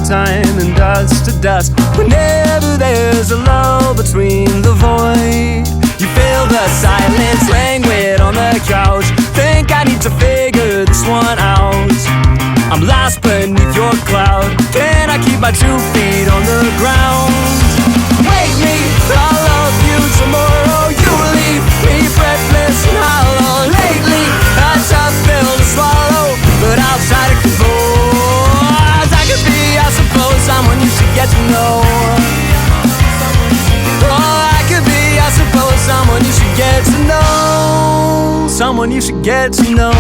time and dust to dust. Whenever there's a lull between the void, you feel the silence languid on the couch. Think I need to figure this one out. I'm lost beneath your cloud. Can I keep my 2 feet on the ground? Wake me, I'll love you tomorrow. You leave me breathless and hollow. Lately, a tough pill to swallow, but I'll try to compose. I could be, I suppose, someone you should get to know. Oh, I could be, I suppose, someone you should get to know. Someone you should get to know.